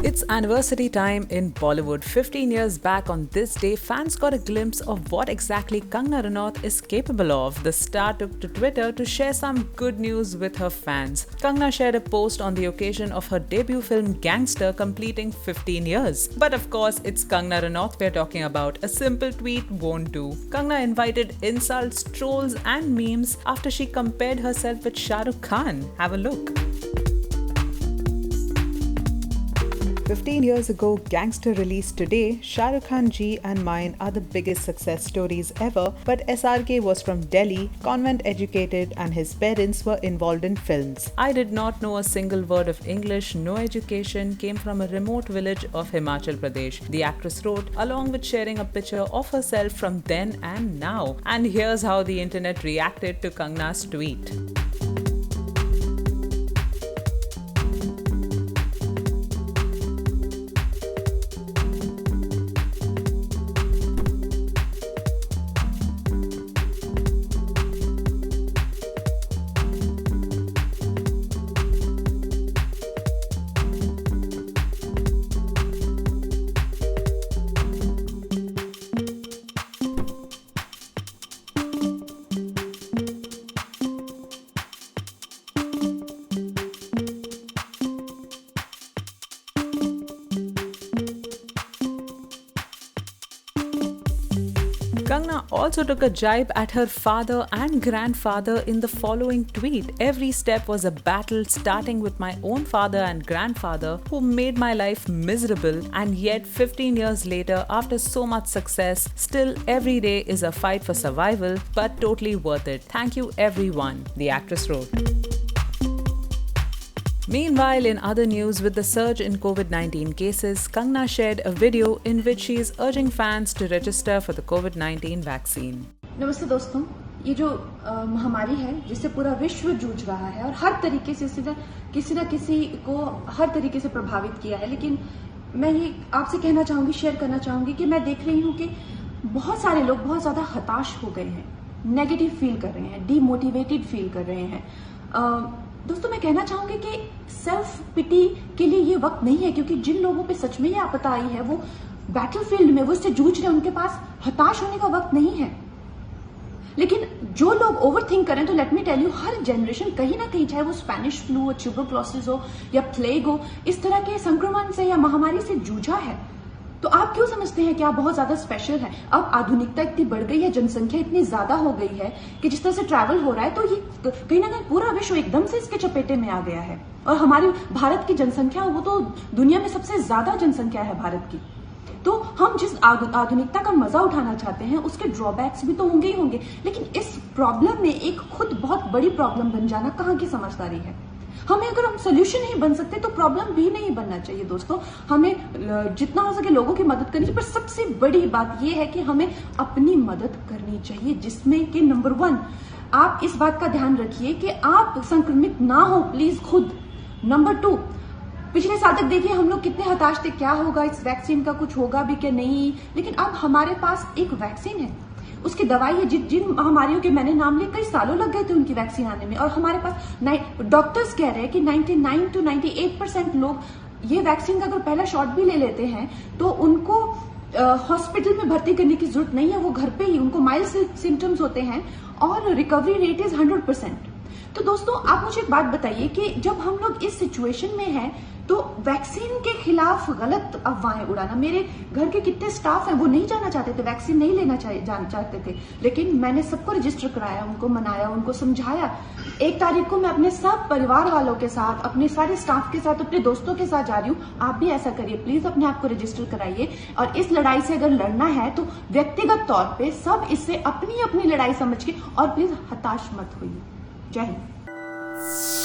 It's anniversary time in Bollywood. 15 years back on this day, fans got a glimpse of what exactly Kangana Ranaut is capable of. The star took to Twitter to share some good news with her fans. Kangana shared a post on the occasion of her debut film Gangster completing 15 years. But of course, it's Kangana Ranaut we're talking about. A simple tweet won't do. Kangana invited insults, trolls and memes after she compared herself with Shah Rukh Khan. Have a look. 15 years ago, Gangster released today. Shah Rukh Khan ji and mine are the biggest success stories ever, but SRK was from Delhi, convent educated, and his parents were involved in films. I did not know a single word of English, no education, came from a remote village of Himachal Pradesh. The actress wrote, along with sharing a picture of herself from then and now. And here's how the internet reacted to Kangana's tweet. Kangana also took a jibe at her father and grandfather in the following tweet. Every step was a battle, starting with my own father and grandfather who made my life miserable, and yet 15 years later, after so much success, still every day is a fight for survival, but totally worth it. Thank you everyone, the actress wrote. Meanwhile, in other news, with the surge in COVID-19 cases, Kangana shared a video in which she is urging fans to register for the COVID-19 vaccine. नमस्ते दोस्तों, ये जो महामारी है जिससे पूरा विश्व जूझ रहा है और हर तरीके से किसी न किसी को हर तरीके से प्रभावित किया है, लेकिन मैं ये आपसे कहना चाहूंगी, शेयर करना चाहूंगी कि मैं देख रही हूँ कि बहुत सारे लोग बहुत ज्यादा हताश हो गए हैं, नेगेटिव फील कर रहे हैं, डीमोटिवेटेड फील कर रहे हैं। दोस्तों, मैं कहना चाहूंगी कि सेल्फ पिटी के लिए ये वक्त नहीं है, क्योंकि जिन लोगों पे सच में ये आपदा आई है वो बैटलफील्ड में वो इससे जूझ रहे हैं, उनके पास हताश होने का वक्त नहीं है। लेकिन जो लोग ओवरथिंक करें, तो लेट मी टेल यू, हर जनरेशन कहीं ना कहीं, चाहे वो स्पेनिश फ्लू हो, ट्यूबरक्लोसिस हो या प्लेग हो, इस तरह के संक्रमण से या महामारी से जूझा है। तो आप क्यों समझते हैं कि आप बहुत ज्यादा स्पेशल हैं? अब आधुनिकता इतनी बढ़ गई है, जनसंख्या इतनी ज्यादा हो गई है कि जिस तरह से ट्रैवल हो रहा है, तो ये कहीं ना कहीं पूरा विश्व एकदम से इसके चपेटे में आ गया है। और हमारी भारत की जनसंख्या, वो तो दुनिया में सबसे ज्यादा जनसंख्या है भारत की। तो हम जिस आधुनिकता का मजा उठाना चाहते हैं, उसके ड्रॉबैक्स भी तो होंगे ही होंगे, लेकिन इस प्रॉब्लम में एक खुद बहुत बड़ी प्रॉब्लम बन जाना कहाँ की समझदारी है? हमें अगर हम सोल्यूशन नहीं बन सकते तो प्रॉब्लम भी नहीं बनना चाहिए। दोस्तों, हमें जितना हो सके लोगों की मदद करनी चाहिए, पर सबसे बड़ी बात यह है कि हमें अपनी मदद करनी चाहिए, जिसमें कि नंबर 1, आप इस बात का ध्यान रखिए कि आप संक्रमित ना हो, प्लीज खुद। नंबर 2, पिछले साल तक देखिए हम लोग कितने हताश थे, क्या होगा, इस वैक्सीन का कुछ होगा भी क्या नहीं, लेकिन अब हमारे पास एक वैक्सीन है, उसकी दवाई है। जिन महामारियों के मैंने नाम लिए, कई सालों लग गए थे उनकी वैक्सीन आने में, और हमारे पास डॉक्टर्स कह रहे हैं कि 99 to 98% लोग ये वैक्सीन का अगर पहला शॉट भी ले लेते हैं तो उनको हॉस्पिटल में भर्ती करने की जरूरत नहीं है, वो घर पे ही, उनको माइल्ड सिम्टम्स होते हैं और रिकवरी रेट इज 100%। तो दोस्तों, आप मुझे एक बात बताइए कि जब हम लोग इस सिचुएशन में हैं, तो वैक्सीन के खिलाफ गलत अफवाहें उड़ाना, मेरे घर के कितने स्टाफ हैं वो नहीं जाना चाहते थे, वैक्सीन नहीं लेना चाहते थे, लेकिन मैंने सबको रजिस्टर कराया, उनको मनाया, उनको समझाया। 1 तारीख को मैं अपने सब परिवार वालों के साथ, अपने सारे स्टाफ के साथ, अपने दोस्तों के साथ जा रही हूँ। आप भी ऐसा करिए, प्लीज अपने आप को रजिस्टर कराइए, और इस लड़ाई से अगर लड़ना है तो व्यक्तिगत तौर पर सब इससे अपनी अपनी लड़ाई समझ के, और प्लीज हताश मत होइए। जय हिंद।